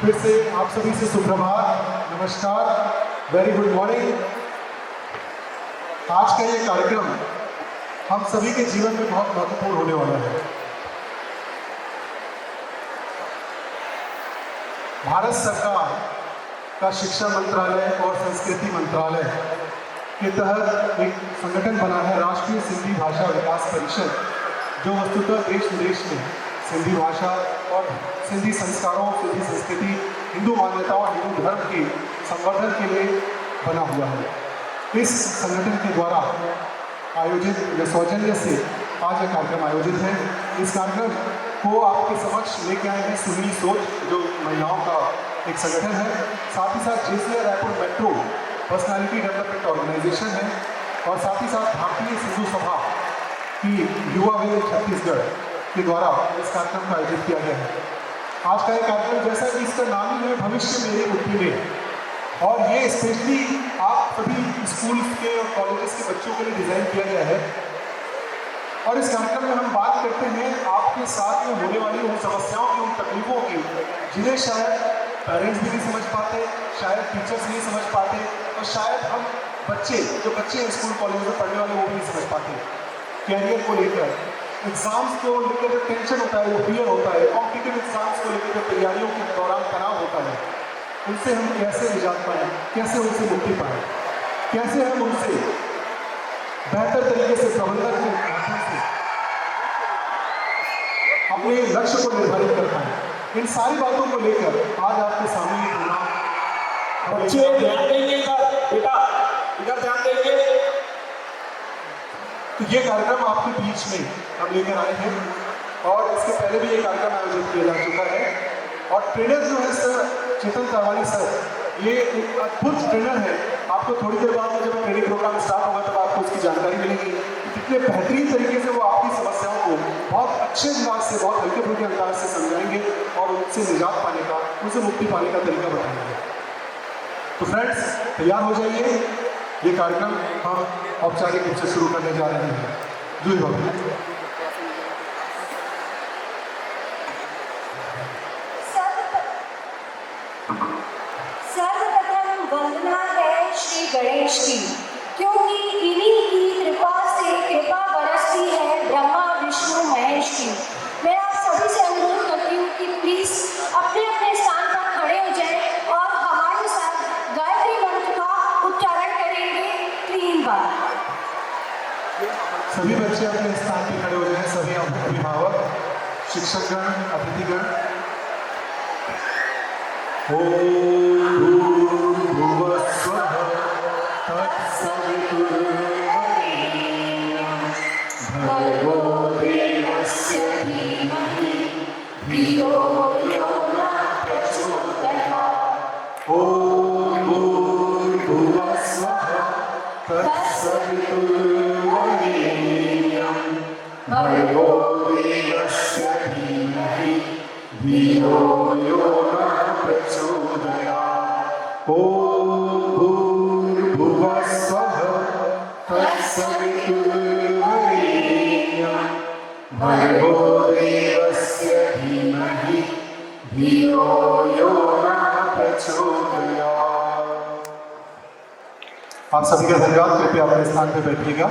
फिर से आप सभी से सुप्रभात, नमस्कार, वेरी गुड मॉर्निंग। आज का ये कार्यक्रम हम सभी के जीवन में बहुत महत्वपूर्ण होने वाला है। भारत सरकार का शिक्षा मंत्रालय और संस्कृति मंत्रालय के तहत एक संगठन बना है, राष्ट्रीय सिंधी भाषा विकास परिषद, जो वस्तुतः देश विदेश में सिंधी भाषा और सिंधी संस्कारों, सिंधी संस्कृति, हिंदू मान्यताओं, हिंदू धर्म के संवर्धन के लिए बना हुआ है। इस संगठन के द्वारा आयोजित या सौजन्य से आज यह कार्यक्रम आयोजित है। इस कार्यक्रम को आपके समक्ष लेके आए हैं सुनील सोच, जो महिलाओं का एक संगठन है। साथ ही साथ JCI Raipur metro personality development organisation है और साथ ही साथ भारतीय सिंधु सभा की युवा वेल छत्तीसगढ़ के द्वारा इस कार्यक्रम का आयोजित किया गया है। आज का ये कार्यक्रम, जैसा कि इसका नाम ही है, भविष्य मेरी मुट्ठी में, और ये स्पेशली आप सभी स्कूल के और कॉलेजेस के बच्चों के लिए डिज़ाइन किया गया है। और इस कार्यक्रम में हम बात करते हैं आपके साथ में होने वाली उन समस्याओं की, उन तकलीफों की, जिन्हें शायद पेरेंट्स भी नहीं समझ पाते, शायद टीचर्स नहीं समझ पाते, और शायद हम बच्चे हैं स्कूल कॉलेज में पढ़ने वाले, वो भी नहीं समझ पाते। कैरियर को लेकर, एग्ज़ाम्स को लेकर जो टेंशन होता है, वो फियर होता है, कॉम्पिटिटिव एग्ज़ाम्स को लेकर जो तैयारियों के दौरान तनाव होता है, उनसे हम कैसे निजात पाएँ, कैसे उनसे मुक्ति पाएँ, कैसे हम उनसे बेहतर तरीके से प्रबंधन के माध्यम से अपने लक्ष्य को निर्धारित कर पाएँ। इन सारी बातों को लेकर आज आपके सामने ये प्रोग्राम। बच्चे ध्यान देंगे बेटा, इधर ध्यान देंगे। तो ये कार्यक्रम आपके बीच में हम लेकर आए हैं और इसके पहले भी ये कार्यक्रम आयोजित किया जा चुका है। और ट्रेनर जो है सर चेतन तावानी सर, ये एक अद्भुत ट्रेनर है। आपको थोड़ी देर बाद में जब ट्रेनिंग प्रोग्राम स्टार्ट होगा तब आपको उसकी जानकारी मिलेगी कि कितने बेहतरीन तरीके से वो आपकी समस्याओं को बहुत अच्छे अंदाज से, बहुत हल्के फुल्के अंदाज से समझाएंगे और उनसे निजात पाने का, उनसे मुक्ति पाने का तरीका बताएंगे। तो फ्रेंड्स, तैयार हो जाइए, ये कार्यक्रम हम औपचारिक रूप से शुरू करने जा रहे हैं। जय भगवान। सर्वप्रथम वंदना है श्री गणेश की, क्योंकि इन्हीं की कृपा से कृपा बरसती है ब्रह्मा विष्णु महेश की। मैं आप सभी से अनुरोध करती हूँ कि प्लीज अपने अपने स्थान पर खड़े हो जाएं और हमारे साथ गायत्री मंत्र का उच्चारण करेंगे 3 बार। सभी बच्चे अपने स्थान पर खड़े हो जाएं, सभी अभिभावक, शिक्षकगण, अतिथिगण। ओम भूर्भुवः स्वः तत्सवितुर्वरेण्यं भर्गो देवस्य धीमहि धियो यो नः प्रचोदयात्। ओम भूर्भुवः स्वः तत्सवितुर्वरेण्यं भर्गो देवस्य धीमहि धियो यो नः प्रचोदयात्। ओम भूर्भुवः स्वः तत्सवितुर्वरेण्यं भर्गो देवस्य धीमहि धियो यो नः प्रचोदयात्। आप सभी का धन्यवाद। कृपया अपने स्थान पर बैठिएगा।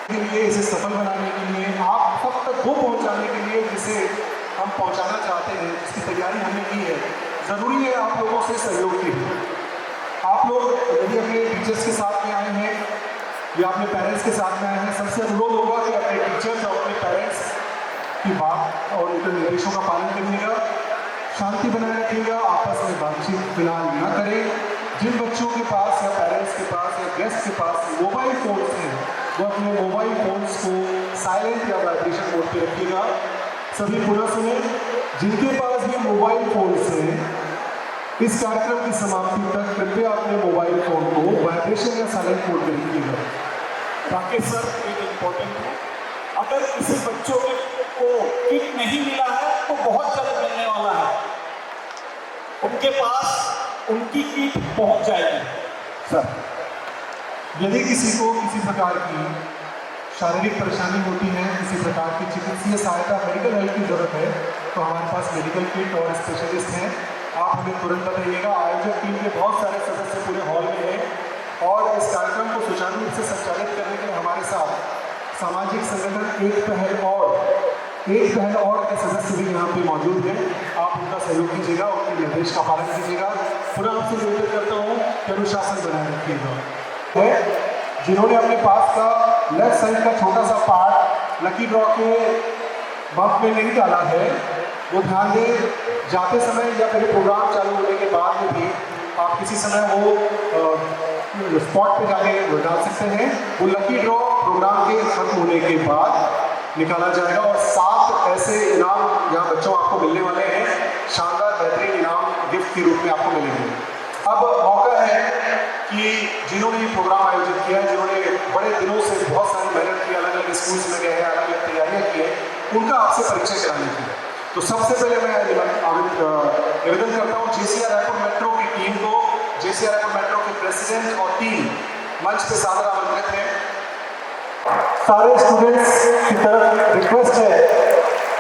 के लिए, इसे सफल बनाने के लिए, आप सब तक वो पहुंचाने के लिए जिसे हम पहुंचाना चाहते हैं, जिसकी तैयारी हमने की है, ज़रूरी है आप लोगों से सहयोग की। आप लोग यदि अपने टीचर्स के साथ में आए हैं या अपने पेरेंट्स के साथ में आए हैं, सबसे अनुरोध होगा कि अपने टीचर्स और अपने पेरेंट्स की बात और उनके निर्देशों का पालन करिएगा, शांति बनाए रखिएगा, आपस में बातचीत फिलहाल न करें। जिन बच्चों के पास या पेरेंट्स के पास या गेस्ट के पास मोबाइल फ़ोन्स हैं, वो अपने मोबाइल फ़ोन्स को साइलेंट या वाइब्रेशन मोड पे रखिएगा। सभी पुनः सुने, जिनके पास भी मोबाइल फ़ोन्स हैं, इस कार्यक्रम की समाप्ति तक कृपया अपने मोबाइल फ़ोन को वाइब्रेशन या साइलेंट मोड पे रखिएगा। राकेश सर, एक इम्पोर्टेंट है, अगर किसी बच्चों को किट नहीं मिला है तो बहुत जल्द मिलने वाला है, उनके पास उनकी किट पहुंच जाएगी। सर, यदि किसी को किसी प्रकार की शारीरिक परेशानी होती है, किसी प्रकार की चिकित्सीय सहायता, मेडिकल हेल्प की ज़रूरत है, तो हमारे पास मेडिकल किट और स्पेशलिस्ट हैं। आप हमें तुरंत बताइएगा। आयोजक टीम के बहुत सारे सदस्य पूरे हॉल में हैं और इस कार्यक्रम को सुचारू रूप से संचालित करने के लिए हमारे साथ सामाजिक संगठन एक पहल और के सदस्य भी यहाँ पे मौजूद हैं। आप उनका सहयोग कीजिएगा, उनके निर्देश का पालन कीजिएगा। पुनः आपसे निवेदन करता हूँ कि अनुशासन बनाए रखिएगा। जिन्होंने अपने पास का लेफ्ट साइड का छोटा सा पार्ट लकी ड्रॉ के वक्त में नहीं डाला है, वो ध्यान दें। जाते समय या फिर प्रोग्राम चालू होने के बाद में भी आप किसी समय वो स्पॉट पे जाके डाल सकते हैं। वो लकी ड्रॉ प्रोग्राम के खत्म होने के बाद निकाला जाएगा और 7 ऐसे इनाम यहाँ बच्चों आपको मिलने वाले हैं। शानदार बेहतरीन इनाम गिफ्ट के रूप में आपको मिलेंगे। अब मौका है कि जिन्होंने ये प्रोग्राम आयोजित किया है, जिन्होंने बड़े दिनों से बहुत सारी मेहनत की, अलग अलग स्कूल्स में गए हैं, अलग अलग तैयारियाँ की हैं, उनका आपसे परिचय कराने की। तो सबसे पहले मैं निवेदन करता हूँ JCR रायपुर मेट्रो की टीम को, JCR रायपुर मेट्रो के प्रेसिडेंट और टीम मंच पे सादर आमंत्रित है। सारे स्टूडेंट्स की तरफ रिक्वेस्ट है,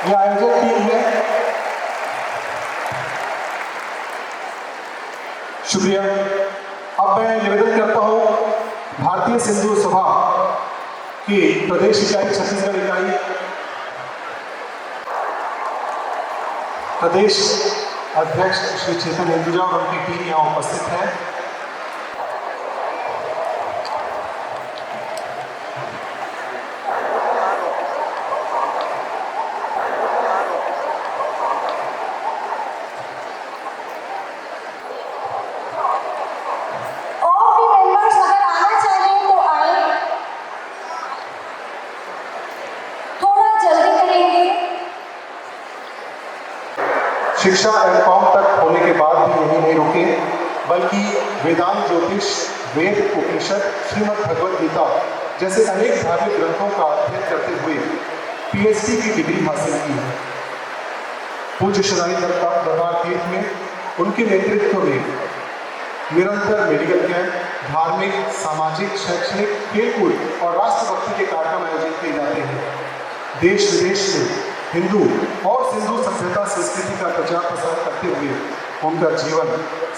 ये आयोजक टीम है। शुक्रिया। अब मैं निवेदन करता हूँ भारतीय सिंधु सभा की प्रदेश इकाई छत्तीसगढ़ इकाई प्रदेश अध्यक्ष श्री चेतन हिंदुजा और उनकी टीम यहाँ उपस्थित है। शिक्षा एमकॉम तक होने के बाद भी यही नहीं रुके, बल्कि वेदांत, ज्योतिष, वेद, उपनिषद, श्रीमद् भगवद गीता जैसे अनेक धार्मिक ग्रंथों का अध्ययन करते हुए PhD की डिग्री हासिल की है। पूज्य शराई दरबार तीर्थ में उनके नेतृत्व में निरंतर मेडिकल कैंप, धार्मिक, सामाजिक, शैक्षणिक, खेलकूद और राष्ट्रभक्ति के कार्यक्रम आयोजित किए जाते हैं। देश विदेश में हिंदू और सिंधु सभ्यता संस्कृति का प्रचार प्रसार करते हुए उनका जीवन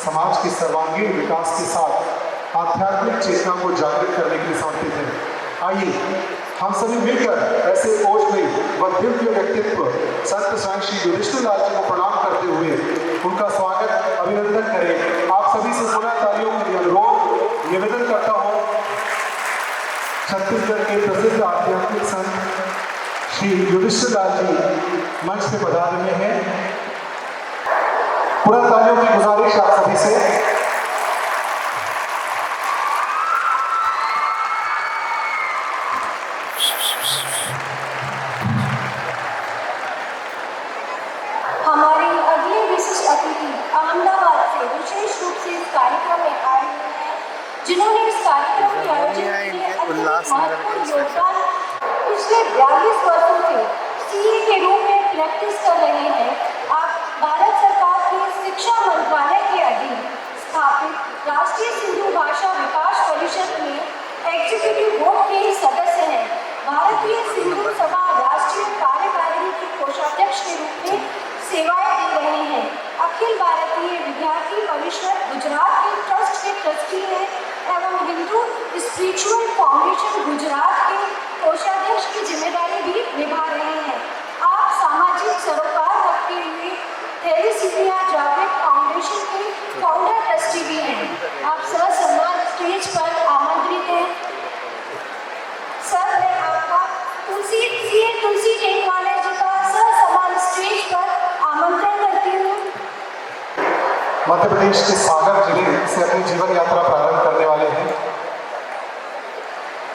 समाज के सर्वांगीण विकास के साथ आध्यात्मिक चेतना को जागृत करने के लिए समर्पित है। आइए हम सभी मिलकर ऐसे ओजमयी व दिव्य व्यक्तित्व संत स्वामी श्री युधिष्ठिर लाल जी को प्रणाम करते हुए उनका स्वागत, अभिनंदन करें। आप सभी से पुनः तालियों के लिए अनुरोध निवेदन करता हूँ। छत्तीसगढ़ के प्रसिद्ध आध्यात्मिक संत श्री युधिष्ठिर लाल जी मंच पे पधार रहे हैं। पुनः तालियों की गुजारिश आप सभी से। हमारे अगले विशिष्ट अतिथि अहमदाबाद से विशेष रूप से इस कार्यक्रम में आए हुए हैं, जिन्होंने इस कार्यक्रम के आयोजन के लिए महत्वपूर्ण योगदान पिछले 42 वर्षों से CA के रूप में प्रैक्टिस कर रहे हैं। आप भारत सरकार के शिक्षा मंत्रालय के अधीन स्थापित राष्ट्रीय सिंधु भाषा विकास परिषद में एग्जीक्यूटिव बोर्ड के सदस्य हैं। भारतीय सिंधु सभा राष्ट्रीय कार्यकारिणी के कोषाध्यक्ष के रूप में सेवाएं दे रहे हैं। अखिल भारतीय विद्यार्थी परिषद गुजरात के ट्रस्ट के ट्रस्टी हैं एवं हिंदू स्पिरिचुअल फाउंडेशन गुजरात के कोषाध्यक्ष की जिम्मेदारी भी निभा रहे हैं। आप सामाजिक सरोकार रखते हुए थैलेसीमिया जागृत फाउंडेशन के फाउंडर ट्रस्टी भी हैं। आप ससम्मान स्टेज पर आमंत्रित हैं। सर, मैं आपका तुलसी टेकवाले जी का ससम्मान स्टेज पर आमंत्रण करती हूँ। मध्य प्रदेश के सागर जिले से अपनी जीवन यात्रा प्रारंभ करने वाले हैं।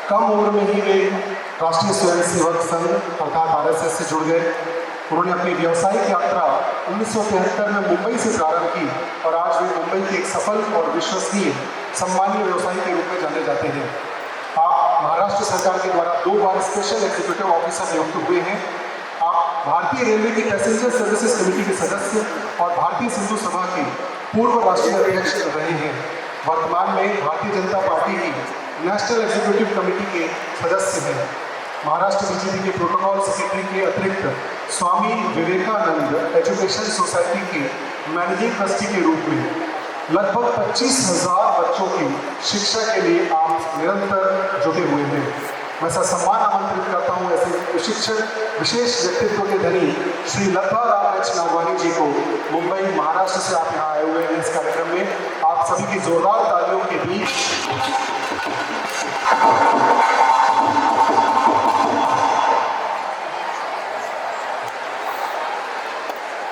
कम उम्र में ही वे राष्ट्रीय स्वयंसेवक संघ अर्थात RSS से जुड़ गए। उन्होंने अपनी व्यावसायिक यात्रा 1973 में मुंबई से प्रारंभ की और आज वे मुंबई के एक सफल और विश्वसनीय सम्मानीय व्यवसायी के रूप में जाने जाते हैं। आप महाराष्ट्र सरकार के द्वारा 2 बार स्पेशल एग्जीक्यूटिव ऑफिसर नियुक्त हुए हैं। आप भारतीय रेलवे की पैसेंजर सर्विसेज कमेटी के सदस्य और भारतीय सिंधु सभा के पूर्व राष्ट्रीय अध्यक्ष रहे हैं। वर्तमान में भारतीय जनता पार्टी की नेशनल एग्जीक्यूटिव कमेटी के सदस्य हैं। महाराष्ट्र BJP के प्रोटोकॉल सेक्रेटरी के अतिरिक्त स्वामी विवेकानंद एजुकेशन सोसाइटी के मैनेजिंग ट्रस्टी के रूप में लगभग 25,000 बच्चों की शिक्षा के लिए आप निरंतर जुटे हुए हैं। मैं सम्मान आमंत्रित करता हूँ ऐसे शिक्षक विशेष व्यक्तित्व के धनी श्री लता राम एच नागवानी जी को। मुंबई महाराष्ट्र से आप यहाँ आए हुए हैं इस कार्यक्रम में। आप सभी की जोरदार तालियों के बीच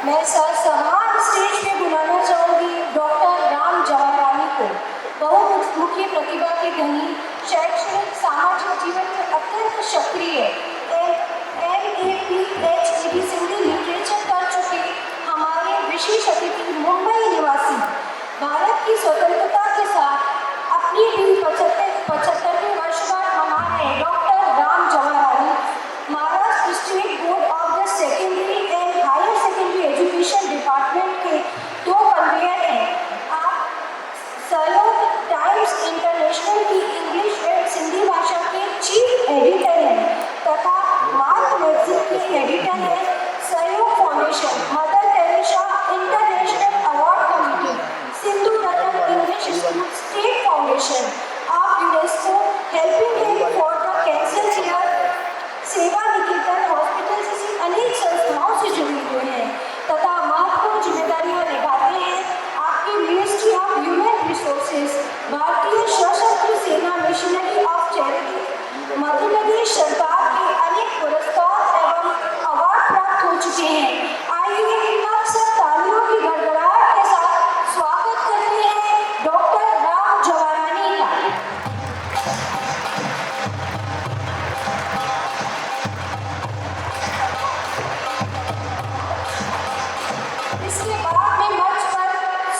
मैं सम्मान स्टेज पे बुलाना चाहूंगी डॉक्टर राम जवाहरानी को। बहुमुखी प्रतिभा के धनी, शैक्षणिक सामाजिक जीवन में अत्यंत सक्रिय, MA-PhD हिंदी लिटरेचर कर चुके हमारे विशेष अतिथि, मुंबई निवासी, भारत की स्वतंत्रता के साथ अपनी भी 75वीं वर्षगांठ मना रहे doctor Ram Jawahrani Maharashtra state board of the secondary and higher secondary education department के 2 कन्वीनर हैं। आप सलोक टाइम्स इंटरनेशनल की इंग्लिश एंड सिंधी भाषा के चीफ एडिटर हैं तथा मार्क मैगजीन के एडिटर हैं। Sahyog Foundation, Mother Teresa International Award Committee, Sindhu Ratna English School State Foundation, आप UNESCO helping hand for the cancer care, Seva Niketan hospital जैसी अनेक संस्थाओं से जुड़े हुए हैं तथा महत्वपूर्ण जिम्मेदारियां निभाते हैं। आपकी मिनिस्ट्री ऑफ ह्यूमन रिसोर्सेज, भारतीय सशस्त्र सेना missionary of charity, Madhya Pradesh सरकार के अनेक पुरस्कार एवं अवार्ड प्राप्त हो चुके हैं। आइए आप सब तालियों की गड़गड़ाहट के साथ स्वागत करते हैं डॉक्टर राम जवाहरानी का। इसके बाद मैं मंच पर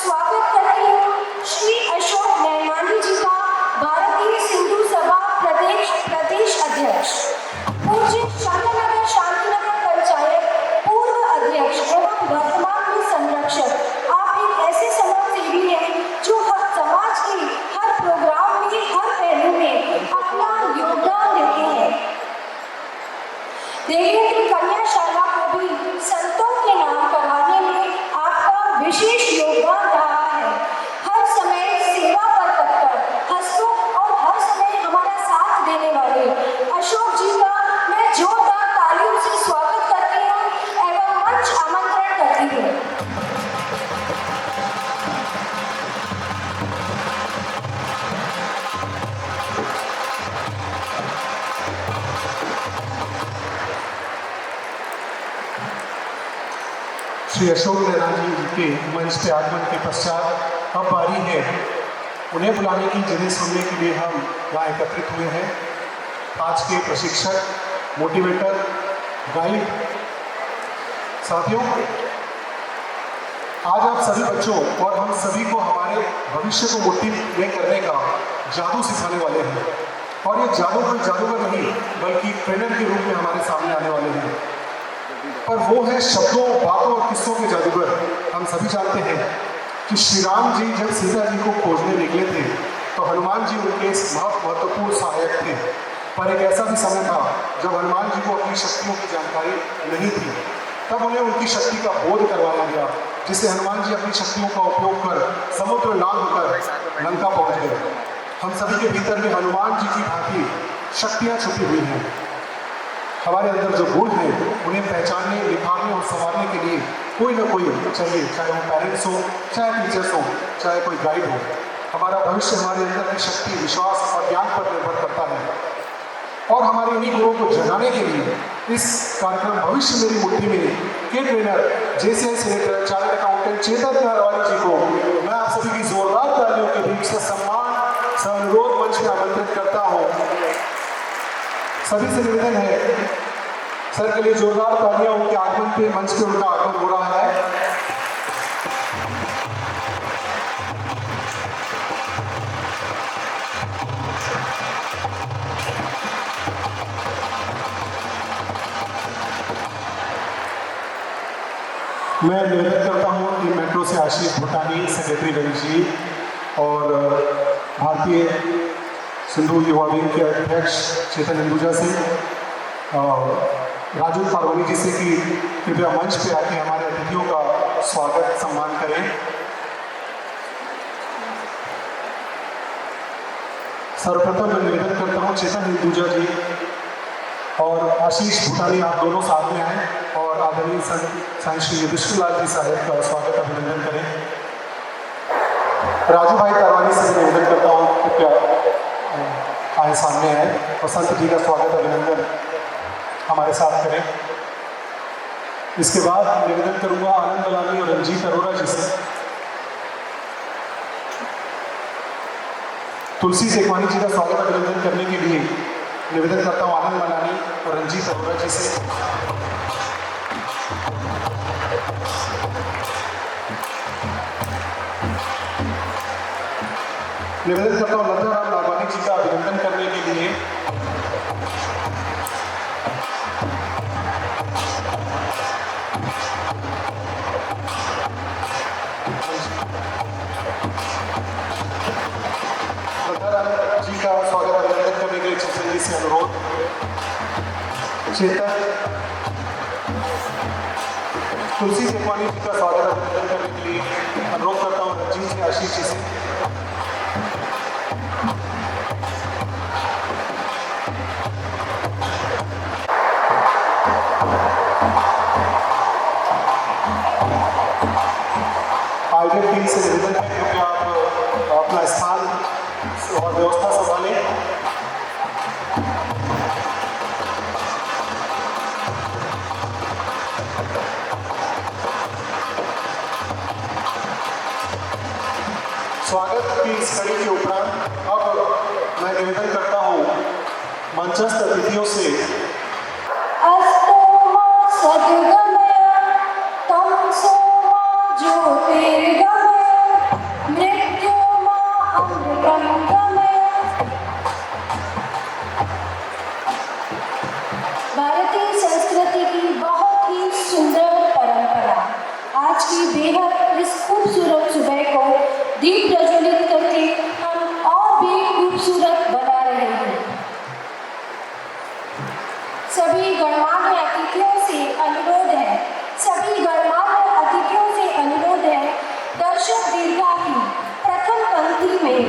स्वागत करती हूँ श्री अशोक नैमानी जी का, भारतीय सिंधु सभा प्रदेश अध्यक्ष, पूज्य शांतिनगर पंचायत पूर्व अध्यक्ष एवं वर्तमान में संरक्षक। आप एक ऐसे समाजसेवी हैं जो हर समाज के हर प्रोग्राम में, हर पहलू में अपना योगदान देते हैं। देवेंद्र कन्याशाला को भी संतों के नाम करवाने में आपका विशेष योगदान रहा है। हर समय सेवा पर तत्पर, हंसों और हर समय हमारा साथ देने वाले अशोक जी का मैं जोरदार तालियों से स्वागत करती हूँ एवं मंच आमंत्रण करती हूँ। श्री अशोक नैनानी जी के मंच पे आगमन के पश्चात अब बारी है उन्हें बुलाने की, जिन्हें सुनने के लिए हम यहाँ एकत्रित हुए हैं। आज के प्रशिक्षक, मोटिवेटर, गाइड साथियों, आज आप सभी बच्चों और हम सभी को हमारे भविष्य को मोटिवेट करने का जादू सिखाने वाले हैं। और ये जादू कोई जादूगर नहीं बल्कि ट्रेनर के रूप में हमारे सामने आने वाले हैं। पर वो है शब्दों, बातों और किस्सों के जादूगर। हम सभी जानते हैं कि श्री राम जी जब सीता जी को खोजने निकले थे तो हनुमान जी उनके महत्वपूर्ण सहायक थे। पर एक ऐसा भी समय था जब हनुमान जी को अपनी शक्तियों की जानकारी नहीं थी। तब उन्हें उनकी शक्ति का बोध करवाया गया, जिससे हनुमान जी अपनी शक्तियों का उपयोग कर समुद्र लांघ होकर लंका पहुंच गए। हम सभी के भीतर में हनुमान जी की भांति शक्तियाँ छुपी हुई हैं। हमारे अंदर जो गुण हैं उन्हें पहचानने, निखारने और संवारने के लिए कोई ना कोई चाहिए, चाहे वो पेरेंट्स हो, चाहे टीचर्स हो, चाहे कोई गाइड हो। हमारा भविष्य हमारे अंदर की शक्ति, विश्वास और ज्ञान पर निर्भर करता है। और हमारे इन्हीं गुणों को जगाने के लिए इस कार्यक्रम भविष्य मेरी मुट्ठी में के trainer JCI senator, chartered accountant Chetan Narwani ji को मैं आप सभी की जोरदार तालियों के बीच से सम्मान से अनुरोध मंच में आमंत्रित करता हूँ। सभी से निवेदन है सर के लिए जोरदार तालियां उनके आगमन पे, मंच पे उनका आगमन हो रहा है। मैं निवेदन करता हूँ कि मेट्रो से आशीष भूटानी, सेक्रेटरी रवि जी और भारतीय सिंधु युवा विंग के अध्यक्ष चेतन हिंदुजा से, राजू पारवानी जी से कि कृपया मंच पे आके हमारे अतिथियों का स्वागत सम्मान करें। सर्वप्रथम मैं निवेदन करता हूँ चेतन हिंदुजा जी और आशीष भूटानी, आप दोनों साथ में आए और आदरणीय संत श्री युधिष्ठिर जी साहब का स्वागत अभिनंदन करें। राजू भाई कारवानी से निवेदन करता हूँ कृपया आए सामने आए और संत जी का स्वागत अभिनंदन हमारे साथ करें। इसके बाद निवेदन करूंगा आनंद बलानी और रंजीत अरोड़ा जी से। तुलसी शेखवानी जी का स्वागत अभिनंदन करने के लिए निवेदन करता हूँ आनंद बलानी और रंजीत अरोड़ा जी से। निवेदन करता हूँ लता राम नागवानी जी का अभिनंदन करने के लिए जी का स्वागत अभिनंदन करने के लिए चेतन जी से अनुरोध। चेतन तुलसी शेखवानी जी का स्वागत अभिनंदन करने के लिए अनुरोध करता हूँ रंजीत जी आशीष जी से। आयोजक टीम से निवेदन है कि आप अपना स्थान और व्यवस्था संभालें। स्वागत की इस कड़ी के उपरांत अब मैं निवेदन करता हूँ मंचस्थ अतिथियों से अस्तो मा सद्गमय तमसो मा ज्योतिर्गमय मृत्युर्मा अमृतं गमय। भारतीय संस्कृति की बहुत ही सुंदर परंपरा आज की बेहद इस खूबसूरत सुबह को दीप प्रज्वलित करके हम और भी खूबसूरत बना रहे हैं। सभी गणमान्य अतिथियों से अनुरोध है दर्शक दीर्घा की प्रथम पंक्ति में